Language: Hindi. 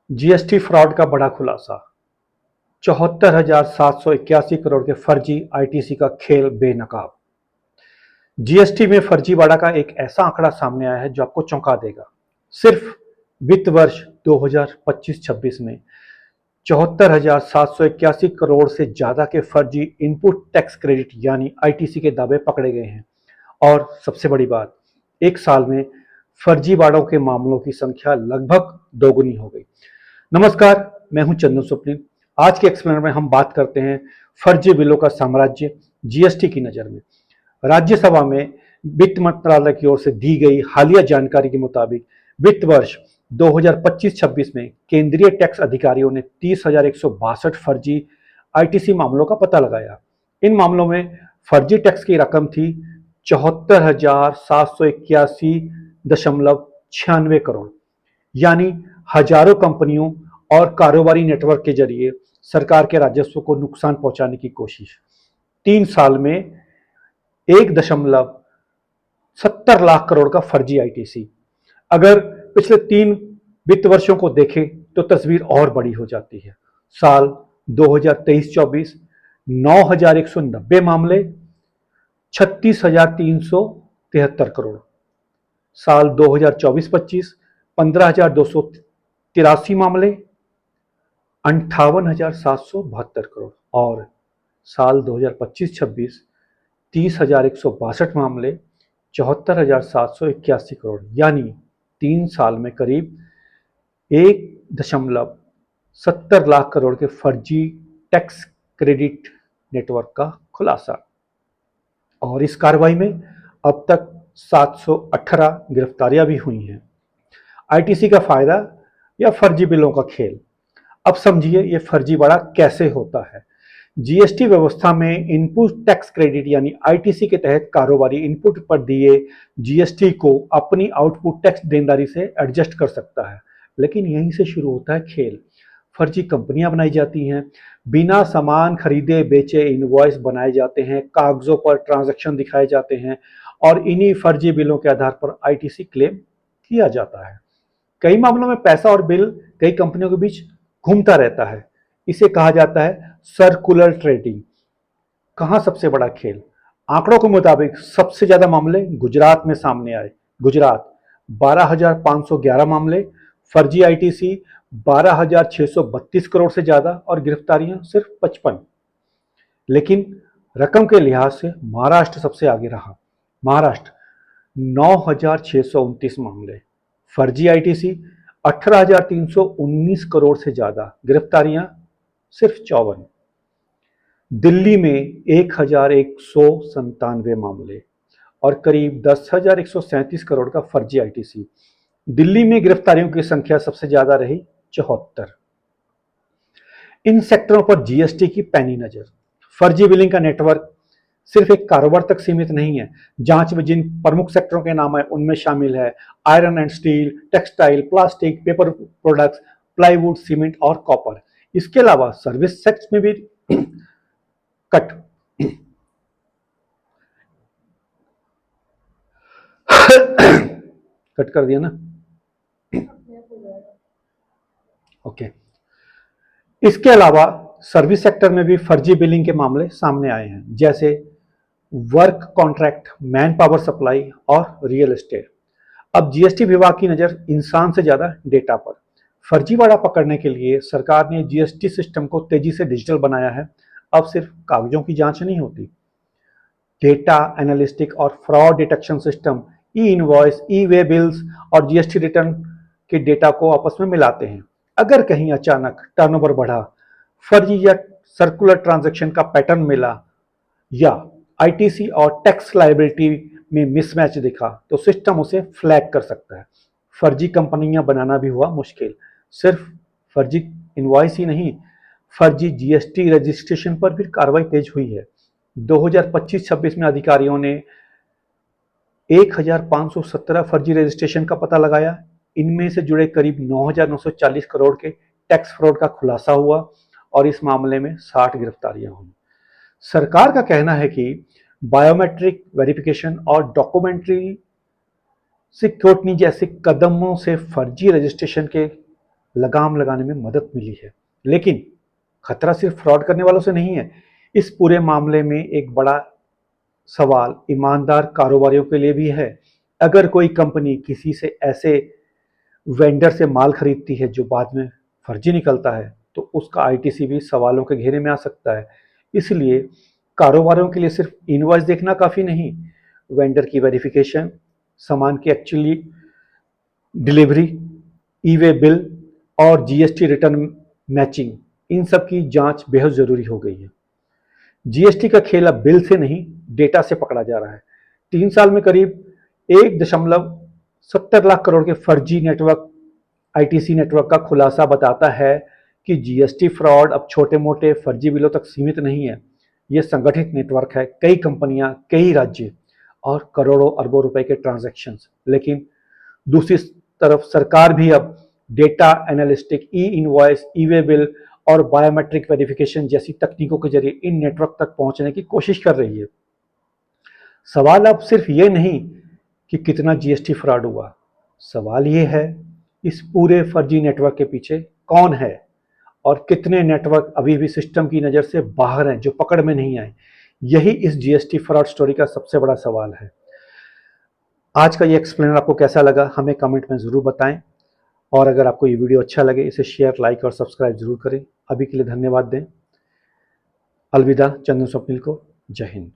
जीएसटी फ्रॉड का बड़ा खुलासा। 74,781 करोड़ के फर्जी आईटीसी का खेल बेनकाब। जीएसटी में फर्जीवाड़ा का एक ऐसा आंकड़ा सामने आया है जो आपको चौंका देगा। सिर्फ वित्त वर्ष 2025-26 में 74,781 करोड़ से ज्यादा के फर्जी इनपुट टैक्स क्रेडिट यानी आईटीसी के दावे पकड़े गए हैं। और सबसे बड़ी बात, एक साल में फर्जीवाड़ों के मामलों की संख्या लगभग दोगुनी हो गई। नमस्कार, मैं हूं चंदन स्वप्निल। आज के एक्सप्लेनर में हम बात करते हैं फर्जी बिलों का साम्राज्य जीएसटी की नज़र में। राज्यसभा में वित्त मंत्रालय की ओर से दी गई हालिया जानकारी के मुताबिक वित्त वर्ष 2025-26 में केंद्रीय टैक्स अधिकारियों ने 30,162 फर्जी आईटीसी मामलों का पता लगाया। इन मामलों में फर्जी टैक्स की रकम थी 74,781.96 करोड़, यानी हजारों कंपनियों और कारोबारी नेटवर्क के जरिए सरकार के राजस्व को नुकसान पहुंचाने की कोशिश। 3 साल में 1.70 लाख करोड़ का फर्जी आईटीसी। अगर पिछले 3 वित्त वर्षों को देखें तो तस्वीर और बड़ी हो जाती है। साल 2023-24 9,190 मामले, 36,373 करोड़। साल 2024-25 15,283 मामले, 58,772 करोड़। और साल 2025-26 30,162 मामले, 74,781 करोड़। यानी 3 साल में करीब 1.70 लाख करोड़ के फर्जी टैक्स क्रेडिट नेटवर्क का खुलासा। और इस कार्रवाई में अब तक 718 गिरफ्तारियां भी हुई हैं। आईटीसी का फायदा या फर्जी बिलों का खेल। अब समझिए ये फर्जीवाड़ा कैसे होता है। जीएसटी व्यवस्था में इनपुट टैक्स क्रेडिट यानी आईटीसी के तहत कारोबारी इनपुट पर दिए जीएसटी को अपनी आउटपुट टैक्स देनदारी से एडजस्ट कर सकता है। लेकिन यहीं से शुरू होता है खेल। फर्जी कंपनियां बनाई जाती हैं, बिना सामान खरीदे बेचे इनवॉइस बनाए जाते हैं, कागजों पर ट्रांजैक्शन दिखाए जाते हैं और इन्हीं फर्जी बिलों के आधार पर आईटीसी क्लेम किया जाता है। कई मामलों में पैसा और बिल कई कंपनियों के बीच घूमता रहता है। इसे कहा जाता है सर्कुलर ट्रेडिंग। कहां सबसे बड़ा खेल? आंकड़ों के मुताबिक सबसे ज्यादा मामले गुजरात में सामने आए। गुजरात 12,511 मामले, फर्जी आईटीसी 12,632 करोड़ से ज्यादा और गिरफ्तारियां सिर्फ 55। लेकिन रकम के लिहाज से महाराष्ट्र सबसे आगे रहा। महाराष्ट्र 9,629 मामले, फर्जी आईटीसी 18,319 करोड़ से ज्यादा, गिरफ्तारियां सिर्फ 54। दिल्ली में 1,197 मामले और करीब 10,137 करोड़ का फर्जी आईटीसी। दिल्ली में गिरफ्तारियों की संख्या सबसे ज्यादा रही 74। इन सेक्टरों पर जीएसटी की पैनी नजर। फर्जी बिलिंग का नेटवर्क सिर्फ एक कारोबार तक सीमित नहीं है। जांच में जिन प्रमुख सेक्टरों के नाम है उनमें शामिल है iron and steel, textile, plastic, paper products, plywood, cement और कॉपर। इसके अलावा सर्विस सेक्टर में भी कट कट कर दिया ना। ओके। इसके अलावा सर्विस सेक्टर में भी फर्जी बिलिंग के मामले सामने आए हैं, जैसे work contract, man power supply और रियल एस्टेट। अब जीएसटी विभाग की नजर इंसान से ज्यादा डेटा पर। फर्जीवाड़ा पकड़ने के लिए सरकार ने जीएसटी सिस्टम को तेजी से डिजिटल बनाया है। अब सिर्फ कागजों की जांच नहीं होती, डेटा एनालिस्टिक और fraud detection system e invoice, e way bills और जीएसटी रिटर्न के डेटा को आपस में मिलाते हैं। अगर कहीं अचानक टर्नओवर बढ़ा, फर्जी या सर्कुलर ट्रांजैक्शन का पैटर्न मिला या आईटीसी और टैक्स लायबिलिटी में मिसमैच दिखा तो सिस्टम उसे फ्लैग कर सकता है। फर्जी कंपनियां बनाना भी हुआ मुश्किल। सिर्फ फर्जी इनवॉइस ही नहीं, फर्जी जीएसटी रजिस्ट्रेशन पर भी कार्रवाई तेज हुई है। 2025-26 में अधिकारियों ने 1,517 फर्जी रजिस्ट्रेशन का पता लगाया। इनमें से जुड़े करीब 9,940 करोड़ के टैक्स फ्रॉड का खुलासा हुआ और इस मामले में 60 गिरफ्तारियां हुई। सरकार का कहना है कि बायोमेट्रिक वेरिफिकेशन और डॉक्यूमेंट्री सिक्योरिटी जैसे कदमों से फर्जी रजिस्ट्रेशन के लगाम लगाने में मदद मिली है। लेकिन खतरा सिर्फ फ्रॉड करने वालों से नहीं है। इस पूरे मामले में एक बड़ा सवाल ईमानदार कारोबारियों के लिए भी है। अगर कोई कंपनी किसी से ऐसे वेंडर से माल खरीदती है जो बाद में फर्जी निकलता है, तो उसका आईटीसी भी सवालों के घेरे में आ सकता है। इसलिए कारोबारियों के लिए सिर्फ इनवॉइस देखना काफ़ी नहीं, वेंडर की वेरिफिकेशन, सामान की एक्चुअली डिलीवरी, ई वे बिल और जीएसटी रिटर्न मैचिंग, इन सब की जांच बेहद ज़रूरी हो गई है। जीएसटी का खेल अब बिल से नहीं, डेटा से पकड़ा जा रहा है। 3 साल में करीब 1.70 लाख करोड़ के फर्जी नेटवर्क, आईटीसी नेटवर्क का खुलासा बताता है कि जीएसटी फ्रॉड अब छोटे मोटे फर्जी बिलों तक सीमित नहीं है। यह संगठित नेटवर्क है, कई कंपनियां, कई राज्य और करोड़ों अरबों रुपए के ट्रांजैक्शंस। लेकिन दूसरी तरफ सरकार भी अब डेटा एनालिस्टिक, ई इनवॉइस, ई वे बिल और बायोमेट्रिक वेरिफिकेशन जैसी तकनीकों के जरिए इन नेटवर्क तक पहुंचने की कोशिश कर रही है। सवाल अब सिर्फ ये नहीं कि कितना जीएसटी फ्रॉड हुआ, सवाल ये है इस पूरे फर्जी नेटवर्क के पीछे कौन है और कितने नेटवर्क अभी भी सिस्टम की नज़र से बाहर हैं जो पकड़ में नहीं आए। यही इस जीएसटी फ्रॉड स्टोरी का सबसे बड़ा सवाल है। आज का ये एक्सप्लेनर आपको कैसा लगा हमें कमेंट में ज़रूर बताएं, और अगर आपको ये वीडियो अच्छा लगे इसे शेयर, लाइक और सब्सक्राइब जरूर करें। अभी के लिए धन्यवाद दें। अलविदा चंदन स्वप्निल को। जय हिंद।